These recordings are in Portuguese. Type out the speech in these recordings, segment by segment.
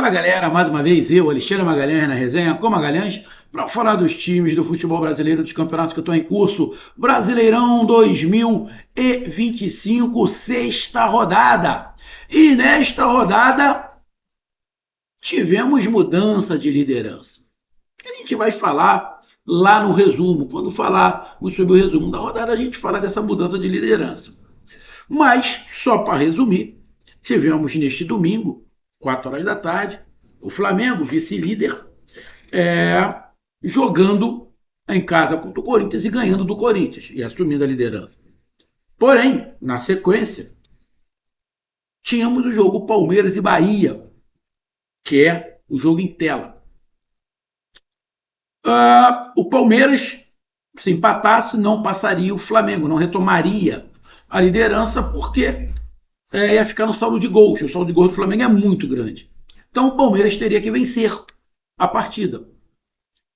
Fala galera, mais uma vez eu, Alexandre Magalhães, na resenha com Magalhães, para falar dos times do futebol brasileiro, dos campeonatos que estão em curso. Brasileirão 2025, sexta rodada. E nesta rodada tivemos mudança de liderança. A gente vai falar lá no resumo. Quando falarmos sobre o resumo da rodada, a gente fala dessa mudança de liderança. Mas, só para resumir, tivemos neste domingo, 4 horas da tarde, o Flamengo, vice-líder, jogando em casa contra o Corinthians e ganhando do Corinthians e assumindo a liderança. Porém, na sequência, tínhamos o jogo Palmeiras e Bahia, que é o jogo em tela. O Palmeiras, se empatasse, não passaria o Flamengo, não retomaria a liderança, porque ia ficar no saldo de gols. O saldo de gols do Flamengo é muito grande. Então o Palmeiras teria que vencer a partida.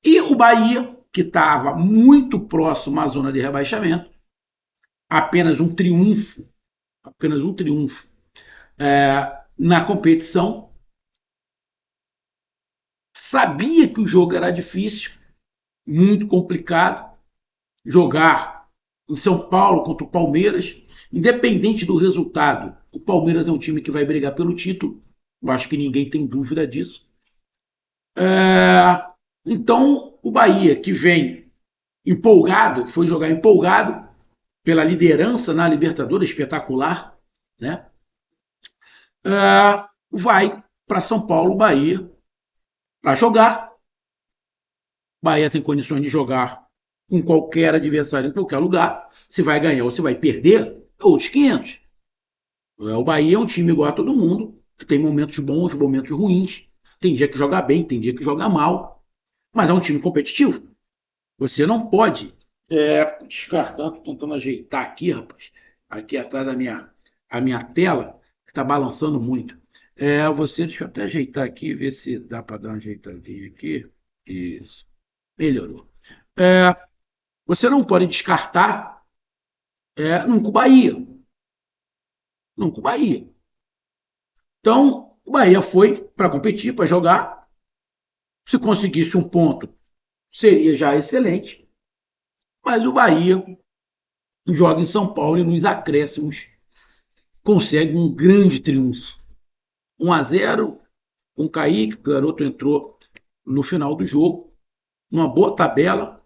E o Bahia, que estava muito próximo à zona de rebaixamento, apenas um triunfo na competição, sabia que o jogo era difícil, muito complicado, jogar em São Paulo contra o Palmeiras, independente do resultado. O Palmeiras é um time que vai brigar pelo título, eu acho que ninguém tem dúvida disso. Então, o Bahia, que vem empolgado, foi jogar empolgado pela liderança na Libertadores, espetacular, né? Vai para São Paulo, Bahia, para jogar. Bahia tem condições de jogar com qualquer adversário em qualquer lugar. Se vai ganhar ou se vai perder, outros 500. O Bahia é um time igual a todo mundo, que tem momentos bons, momentos ruins. Tem dia que joga bem, tem dia que joga mal. Mas é um time competitivo. Você não pode descartar. Estou tentando ajeitar aqui, rapaz. Aqui atrás da minha tela, que está balançando muito. Deixa eu até ajeitar aqui, ver se dá para dar uma ajeitadinha aqui. Isso. Melhorou. Você não pode descartar nunca o Bahia. Nunca o Bahia. Então, o Bahia foi para competir, para jogar. Se conseguisse um ponto, seria já excelente. Mas o Bahia joga em São Paulo e nos acréscimos consegue um grande triunfo. 1-0 com o Kaique, o garoto entrou no final do jogo, numa boa tabela,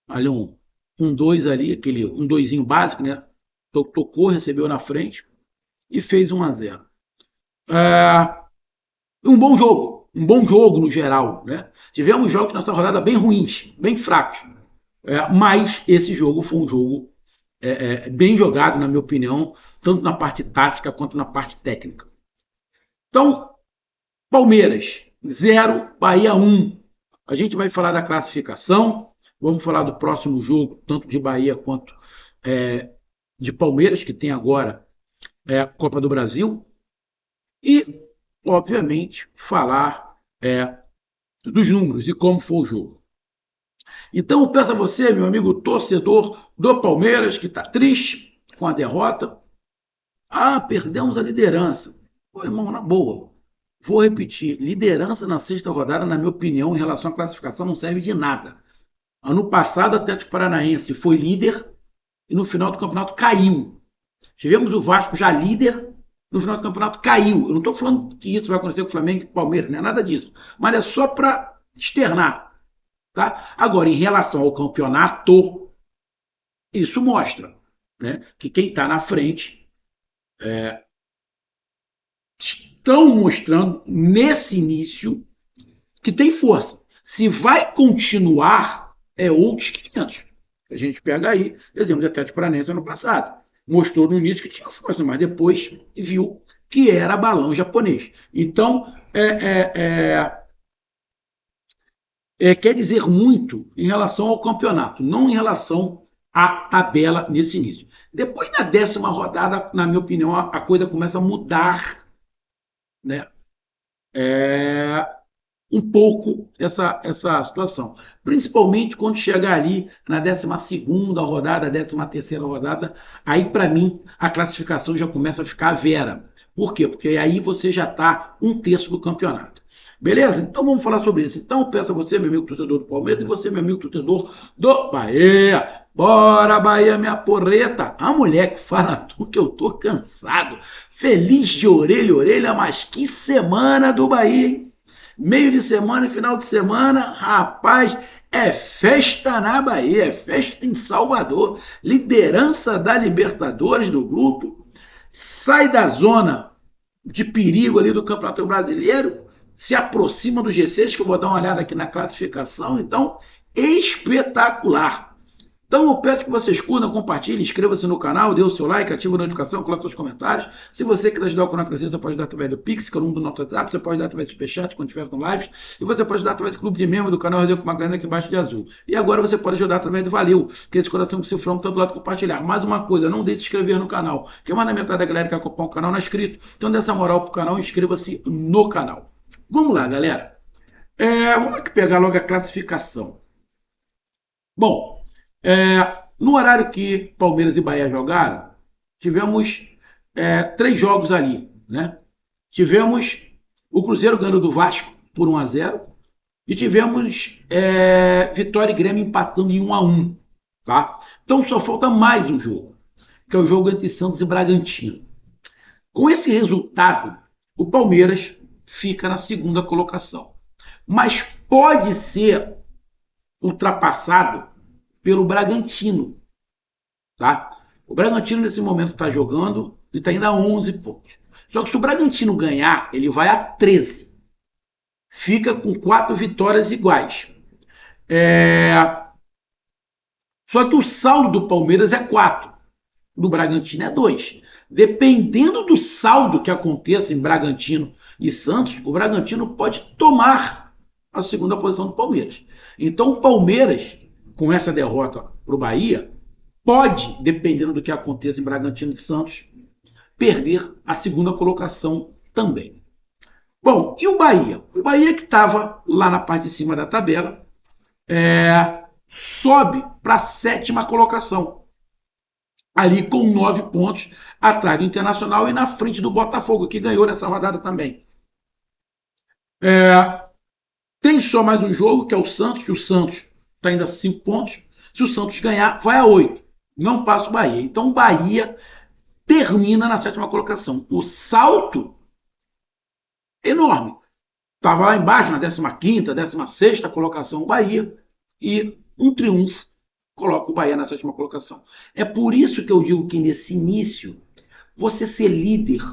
ali um 2 ali, aquele um 2 básico, né? Tocou, recebeu na frente e fez 1-0. Um bom jogo no geral, né? Tivemos jogos nessa rodada bem ruins, bem fracos, mas esse jogo foi um jogo bem jogado, na minha opinião, tanto na parte tática quanto na parte técnica. Então, Palmeiras 0, Bahia 1. A gente vai falar da classificação, vamos falar do próximo jogo, tanto de Bahia quanto de Palmeiras, que tem agora a Copa do Brasil, e, obviamente, falar dos números e como foi o jogo. Então, eu peço a você, meu amigo torcedor do Palmeiras, que está triste com a derrota. Perdemos a liderança. Pô, irmão, na boa. Vou repetir, liderança na sexta rodada, na minha opinião, em relação à classificação, não serve de nada. Ano passado, o Atlético Paranaense foi líder e no final do campeonato caiu. Tivemos o Vasco já líder, no final do campeonato caiu. Eu não estou falando que isso vai acontecer com o Flamengo e com o Palmeiras, não é nada disso. Mas é só para externar. Tá? Agora, em relação ao campeonato, isso mostra, né, que quem está na frente estão mostrando nesse início que tem força. Se vai continuar, outros 500. A gente pega aí, exemplo de Atlético Paranaense ano passado. Mostrou no início que tinha força, mas depois viu que era balão japonês. Então, quer dizer muito em relação ao campeonato, não em relação à tabela nesse início. Depois da 10ª rodada, na minha opinião, a coisa começa a mudar, né? Um pouco essa situação. Principalmente quando chegar ali na 12ª rodada, 13ª rodada, aí para mim a classificação já começa a ficar a vera. Por quê? Porque aí você já está um terço do campeonato. Beleza? Então vamos falar sobre isso. Então eu peço a você, meu amigo torcedor do Palmeiras, e você, meu amigo torcedor do Bahia. Bora, Bahia, minha porreta. A mulher que fala tu que eu tô cansado. Feliz de orelha a orelha, mas que semana do Bahia, hein? Meio de semana e final de semana, rapaz, é festa na Bahia, é festa em Salvador. Liderança da Libertadores do grupo. Sai da zona de perigo ali do Campeonato Brasileiro, se aproxima do G6, que eu vou dar uma olhada aqui na classificação. Então, espetacular. Então eu peço que vocês curtam, compartilhem, inscreva-se no canal, dê o seu like, ative a notificação, coloque seus comentários. Se você quiser ajudar o canal a crescer, você pode dar através do Pix, que é o número do nosso WhatsApp, você pode dar através do Superchat quando estiver no live, e você pode dar através do clube de membro do canal Rodrigo com uma grana aqui embaixo de azul. E agora você pode ajudar através do Valeu, que é esse coração com cifrão que está do lado de compartilhar. Mais uma coisa, não deixe de se inscrever no canal, que mais da metade da galera que acompanha o canal não é inscrito. Então dê essa moral pro canal, inscreva-se no canal. Vamos lá, galera. Vamos aqui pegar logo a classificação. Bom, no horário que Palmeiras e Bahia jogaram, tivemos 3 jogos ali, né? Tivemos o Cruzeiro ganhando do Vasco por 1-0 e tivemos Vitória e Grêmio empatando em 1-1, tá? Então só falta mais um jogo, que é o jogo entre Santos e Bragantino. Com esse resultado, o Palmeiras fica na segunda colocação, mas pode ser ultrapassado pelo Bragantino, tá? O Bragantino nesse momento está jogando e está indo a 11 pontos. Só que se o Bragantino ganhar, ele vai a 13. Fica com 4 vitórias iguais. Só que o saldo do Palmeiras é 4. Do Bragantino é 2. Dependendo do saldo que aconteça em Bragantino e Santos, o Bragantino pode tomar a segunda posição do Palmeiras. Então o Palmeiras, com essa derrota para o Bahia, pode, dependendo do que aconteça em Bragantino e Santos, perder a segunda colocação também. Bom, e o Bahia? O Bahia que estava lá na parte de cima da tabela, sobe para a 7ª colocação. Ali com 9 pontos, atrás do Internacional e na frente do Botafogo, que ganhou nessa rodada também. Tem só mais um jogo, que é o Santos, e o Santos está ainda a 5 pontos. Se o Santos ganhar, vai a 8. Não passa o Bahia. Então o Bahia termina na 7ª colocação. O salto enorme. Estava lá embaixo, na 15ª, 16ª colocação o Bahia, e um triunfo coloca o Bahia na 7ª colocação. É por isso que eu digo que nesse início, você ser líder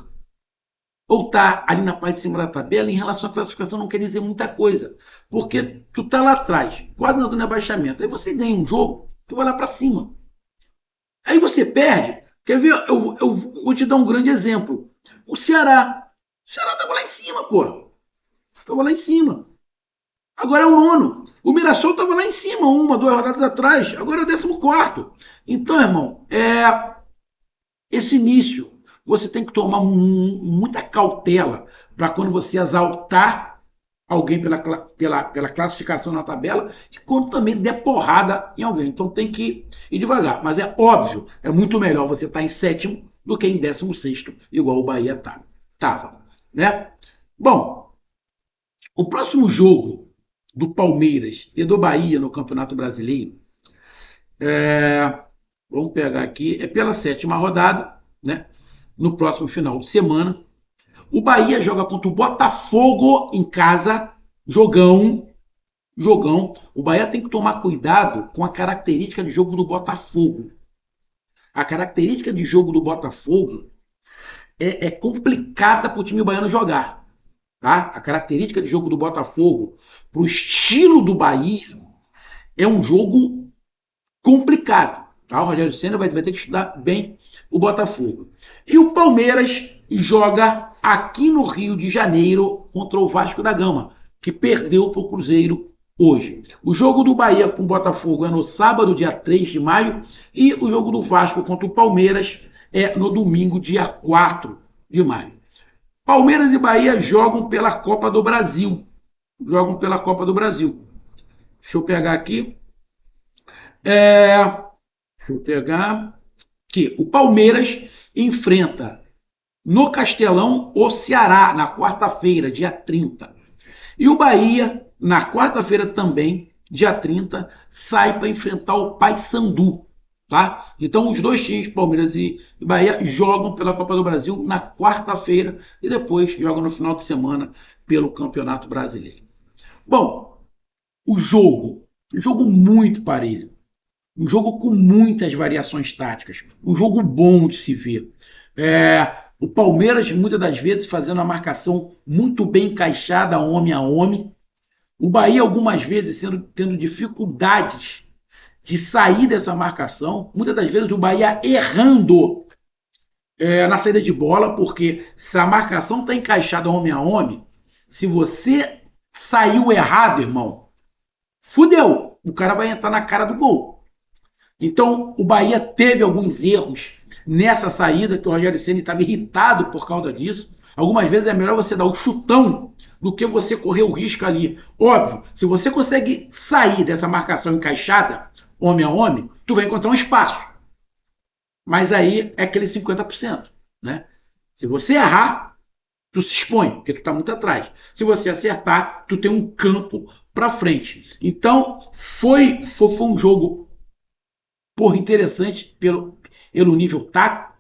ou tá ali na parte de cima da tabela, em relação à classificação não quer dizer muita coisa. Porque tu tá lá atrás, quase na zona de abaixamento. Aí você ganha um jogo, tu vai lá para cima. Aí você perde. Quer ver? Eu vou te dar um grande exemplo. O Ceará. O Ceará tava lá em cima, pô. Tava lá em cima. Agora é o 9º. O Mirassol tava lá em cima, 1, 2 rodadas atrás. Agora é o 14º. Então, irmão, esse início você tem que tomar muita cautela para quando você exaltar alguém pela classificação na tabela e quando também der porrada em alguém. Então tem que ir devagar. Mas é óbvio, é muito melhor você estar em 7º do que em 16º, igual o Bahia estava. Né? Bom, o próximo jogo do Palmeiras e do Bahia no Campeonato Brasileiro, vamos pegar aqui, é pela 7ª rodada, né? No próximo final de semana. O Bahia joga contra o Botafogo em casa, jogão. O Bahia tem que tomar cuidado com a característica de jogo do Botafogo. A característica de jogo do Botafogo é complicada para o time baiano jogar. Tá? A característica de jogo do Botafogo, para o estilo do Bahia, é um jogo complicado. Tá? O Rogério Ceni vai ter que estudar bem o Botafogo. E o Palmeiras joga aqui no Rio de Janeiro contra o Vasco da Gama, que perdeu para o Cruzeiro hoje. O jogo do Bahia com o Botafogo é no sábado, dia 3 de maio, e o jogo do Vasco contra o Palmeiras é no domingo, dia 4 de maio. Palmeiras e Bahia jogam pela Copa do Brasil. Deixa eu pegar aqui. Deixa eu pegar aqui. O Palmeiras enfrenta no Castelão, o Ceará, na quarta-feira, dia 30. E o Bahia, na quarta-feira também, dia 30, sai para enfrentar o Paysandu. Tá? Então, os dois times, Palmeiras e Bahia, jogam pela Copa do Brasil na quarta-feira e depois jogam no final de semana pelo Campeonato Brasileiro. Bom, o jogo muito parelho, um jogo com muitas variações táticas, um jogo bom de se ver. O Palmeiras, muitas das vezes, fazendo a marcação muito bem encaixada, homem a homem. O Bahia, algumas vezes, tendo dificuldades de sair dessa marcação. Muitas das vezes, o Bahia errando na saída de bola, porque se a marcação está encaixada homem a homem, se você saiu errado, irmão, fudeu. O cara vai entrar na cara do gol. Então, o Bahia teve alguns erros nessa saída, que o Rogério Ceni estava irritado por causa disso. Algumas vezes é melhor você dar o chutão do que você correr o risco ali. Óbvio, se você consegue sair dessa marcação encaixada, homem a homem, tu vai encontrar um espaço. Mas aí é aquele 50%. Né? Se você errar, tu se expõe, porque tu tá muito atrás. Se você acertar, tu tem um campo para frente. Então, foi um jogo interessante pelo nível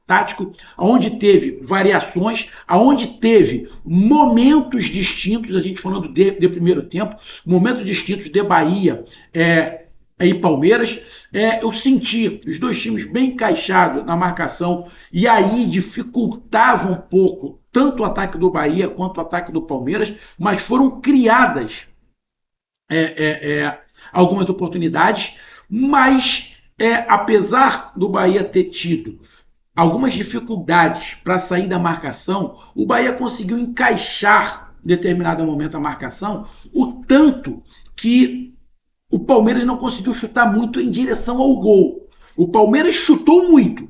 tático, onde teve variações, onde teve momentos distintos, a gente falando de primeiro tempo, momentos distintos de Bahia e Palmeiras. Eu senti os dois times bem encaixados na marcação e aí dificultava um pouco tanto o ataque do Bahia quanto o ataque do Palmeiras, mas foram criadas algumas oportunidades, mas apesar do Bahia ter tido algumas dificuldades para sair da marcação, o Bahia conseguiu encaixar em determinado momento a marcação, o tanto que o Palmeiras não conseguiu chutar muito em direção ao gol. O Palmeiras chutou muito,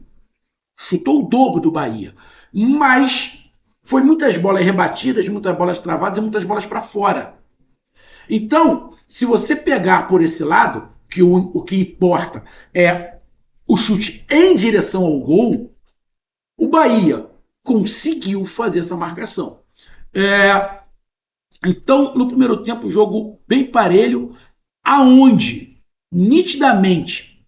chutou o dobro do Bahia, mas foi muitas bolas rebatidas, muitas bolas travadas e muitas bolas para fora. Então, se você pegar por esse lado, que o que importa é o chute em direção ao gol, o Bahia conseguiu fazer essa marcação. Então, no primeiro tempo, o jogo bem parelho, aonde nitidamente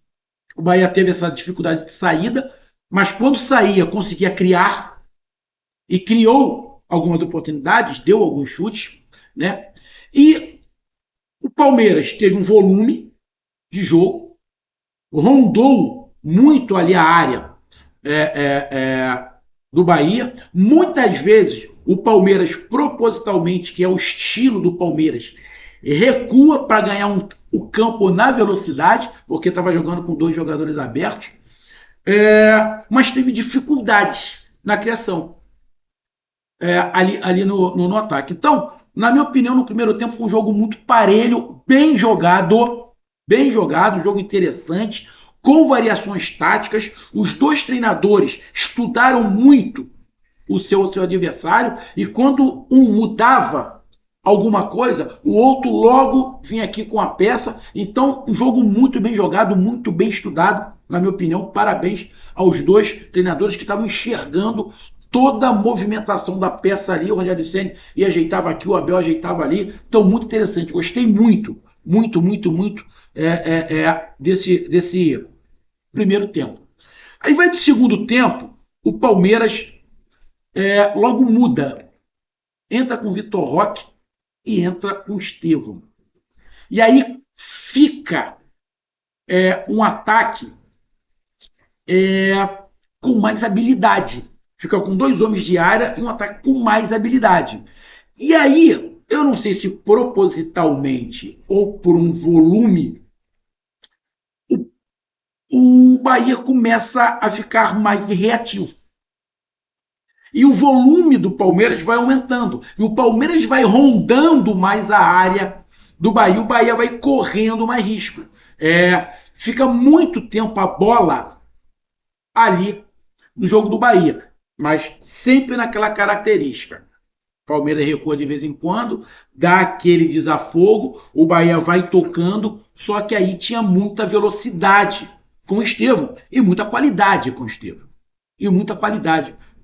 o Bahia teve essa dificuldade de saída, mas quando saía conseguia criar e criou algumas oportunidades, deu alguns chutes, né? E o Palmeiras teve um volume de jogo, rondou muito ali a área do Bahia. Muitas vezes o Palmeiras, propositalmente, que é o estilo do Palmeiras, recua para ganhar o campo na velocidade, porque estava jogando com dois jogadores abertos, mas teve dificuldades na criação ali no ataque. Então, na minha opinião, no primeiro tempo foi um jogo muito parelho, bem jogado, um jogo interessante, com variações táticas. Os dois treinadores estudaram muito o seu adversário e quando um mudava alguma coisa, o outro logo vinha aqui com a peça. Então, um jogo muito bem jogado, muito bem estudado, na minha opinião. Parabéns aos dois treinadores que estavam enxergando toda a movimentação da peça ali. O Rogério Ceni e ajeitava aqui, o Abel ajeitava ali. Então, muito interessante. Gostei muito desse primeiro tempo. Aí vai do segundo tempo, o Palmeiras logo muda. Entra com o Vitor Roque e entra com o Estevão. E aí fica um ataque com mais habilidade. Fica com dois homens de área e um ataque com mais habilidade. E aí, eu não sei se propositalmente ou por um volume, o Bahia começa a ficar mais reativo. E o volume do Palmeiras vai aumentando. E o Palmeiras vai rondando mais a área do Bahia. O Bahia vai correndo mais risco. Fica muito tempo a bola ali no jogo do Bahia. Mas sempre naquela característica. O Palmeiras recua de vez em quando, dá aquele desafogo, o Bahia vai tocando, só que aí tinha muita velocidade com o Estevão e muita qualidade com o Estevão.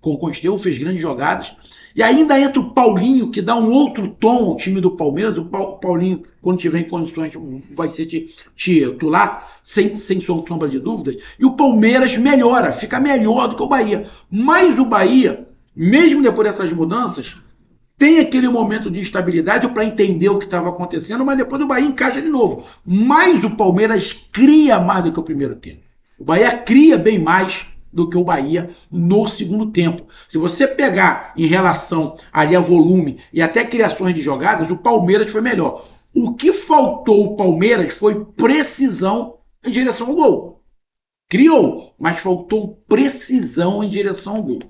com o Estevão, fez grandes jogadas. E ainda entra o Paulinho, que dá um outro tom ao time do Palmeiras. O Paulinho, quando tiver em condições, vai ser titular, sem sombra de dúvidas. E o Palmeiras melhora, fica melhor do que o Bahia. Mas o Bahia, mesmo depois dessas mudanças, tem aquele momento de instabilidade para entender o que estava acontecendo, mas depois o Bahia encaixa de novo. Mas o Palmeiras cria mais do que o primeiro tempo. O Bahia cria bem mais do que o Bahia no segundo tempo. Se você pegar em relação ali a volume e até criações de jogadas, o Palmeiras foi melhor. O que faltou o Palmeiras foi precisão em direção ao gol. Criou, mas faltou precisão em direção ao gol.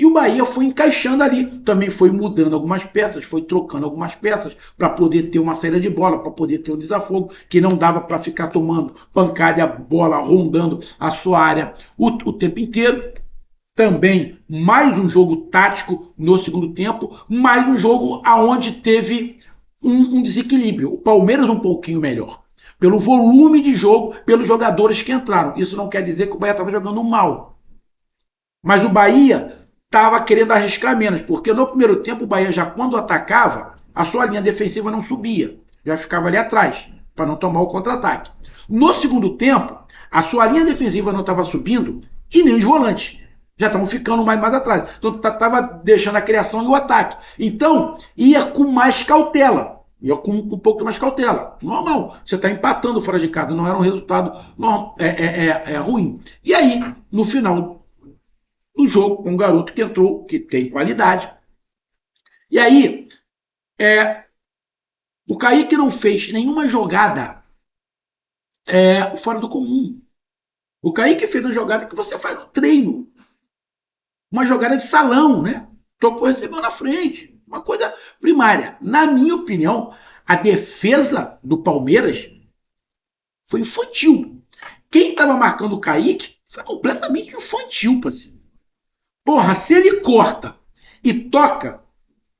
E o Bahia foi encaixando ali, também foi mudando algumas peças, foi trocando algumas peças para poder ter uma saída de bola, para poder ter um desafogo, que não dava para ficar tomando pancada e a bola rondando a sua área o tempo inteiro. Também mais um jogo tático no segundo tempo, mais um jogo onde teve um desequilíbrio. O Palmeiras um pouquinho melhor, pelo volume de jogo, pelos jogadores que entraram. Isso não quer dizer que o Bahia estava jogando mal. Mas o Bahia estava querendo arriscar menos, porque no primeiro tempo o Bahia já quando atacava, a sua linha defensiva não subia, já ficava ali atrás, para não tomar o contra-ataque. No segundo tempo, a sua linha defensiva não estava subindo e nem os volantes, já estavam ficando mais atrás, então estava deixando a criação e o ataque. Então, ia com mais cautela, ia com um pouco mais cautela, normal, você está empatando fora de casa, não era um resultado ruim. E aí, no final do jogo, com um garoto que entrou, que tem qualidade. E aí, o Kaique não fez nenhuma jogada fora do comum. O Kaique fez uma jogada que você faz no treino. Uma jogada de salão, né? Tocou, recebeu na frente. Uma coisa primária. Na minha opinião, a defesa do Palmeiras foi infantil. Quem estava marcando o Kaique foi completamente infantil, parceiro. Porra, se ele corta e toca,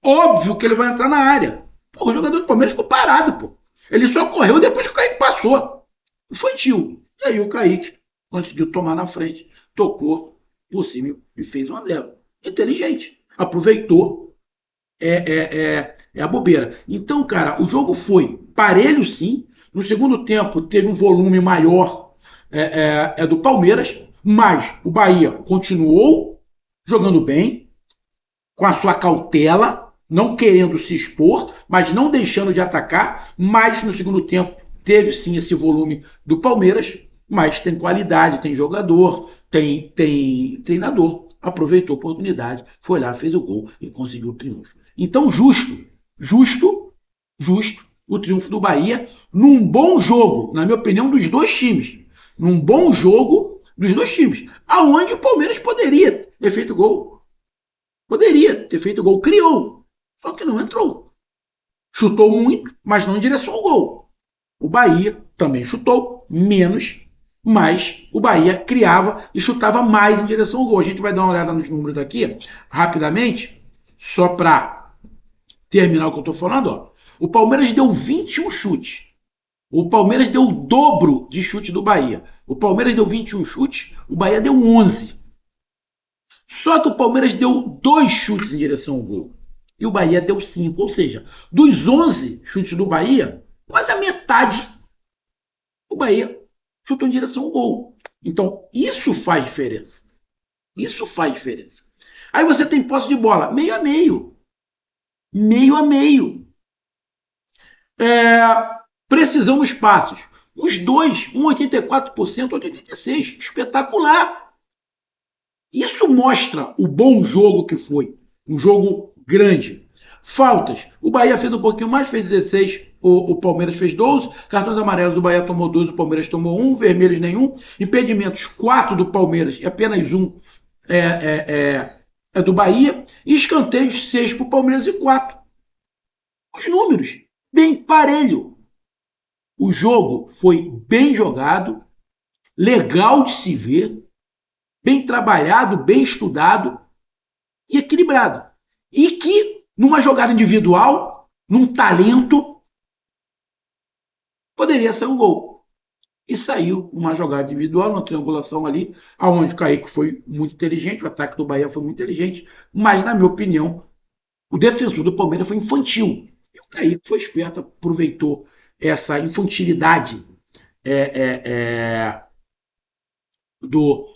óbvio que ele vai entrar na área. Porra, o jogador do Palmeiras ficou parado, pô. Ele só correu depois que o Kaique passou. Infantil. E aí o Kaique conseguiu tomar na frente, tocou por cima e fez 1-0. Inteligente. Aproveitou. É a bobeira. Então, cara, o jogo foi parelho, sim. No segundo tempo teve um volume maior do Palmeiras, mas o Bahia continuou jogando bem, com a sua cautela, não querendo se expor, mas não deixando de atacar. Mas no segundo tempo teve sim esse volume do Palmeiras, mas tem qualidade, tem jogador, tem treinador. Aproveitou a oportunidade, foi lá, fez o gol e conseguiu o triunfo. Então, justo o triunfo do Bahia num bom jogo, na minha opinião, dos dois times. Num bom jogo dos dois times, aonde o Palmeiras poderia ter feito gol. Poderia ter feito gol, criou, só que não entrou. Chutou muito, mas não em direção ao gol. O Bahia também chutou, menos, mas o Bahia criava e chutava mais em direção ao gol. A gente vai dar uma olhada nos números aqui, rapidamente, só para terminar o que eu estou falando. Ó. O Palmeiras deu 21 chutes. O Palmeiras deu o dobro de chute do Bahia. O Palmeiras deu 21 chutes, o Bahia deu 11. Só que o Palmeiras deu 2 chutes em direção ao gol. E o Bahia deu 5. Ou seja, dos 11 chutes do Bahia, quase a metade o Bahia chutou em direção ao gol. Então, isso faz diferença. Isso faz diferença. Aí você tem posse de bola, meio a meio. Meio a meio. Precisão nos passos. Os dois, um 84%, outro 86%. Espetacular. Isso mostra o bom jogo que foi. Um jogo grande. Faltas. O Bahia fez um pouquinho mais, fez 16, o Palmeiras fez 12. Cartões amarelos do Bahia tomou 2, o Palmeiras tomou 1. Vermelhos nenhum. Impedimentos 4 do Palmeiras e apenas 1 do Bahia. E escanteios 6 para o Palmeiras e 4. Os números, bem parelho. O jogo foi bem jogado, legal de se ver, bem trabalhado, bem estudado e equilibrado. E que, numa jogada individual, num talento, poderia ser um gol. e saiu uma jogada individual, uma triangulação ali, aonde o Kaique foi muito inteligente, o ataque do Bahia foi muito inteligente, mas, na minha opinião, o defensor do Palmeiras foi infantil. E o Kaique foi esperto, aproveitou essa infantilidade é, é, é, do,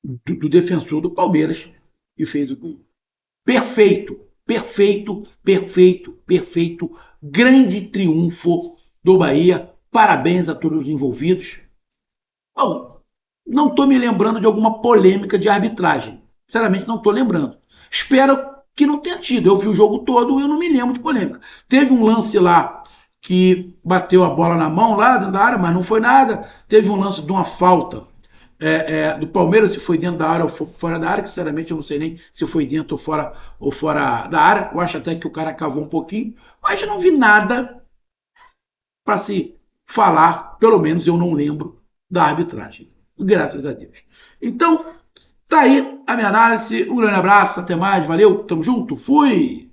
do defensor do Palmeiras e fez o gol. Perfeito, perfeito, perfeito, perfeito. Grande triunfo do Bahia. Parabéns a todos os envolvidos. Bom, não estou me lembrando de alguma polêmica de arbitragem. Sinceramente, não estou lembrando. Espero que não tenha tido. Eu vi o jogo todo e eu não me lembro de polêmica. Teve um lance lá que bateu a bola na mão lá dentro da área, mas não foi nada. Teve um lance de uma falta do Palmeiras, se foi dentro da área ou fora da área, que sinceramente eu não sei nem se foi dentro ou fora da área. Eu acho até que o cara cavou um pouquinho, mas eu não vi nada para se falar, pelo menos eu não lembro da arbitragem. Graças a Deus. Então, tá aí a minha análise. Um grande abraço, até mais, valeu, tamo junto, fui!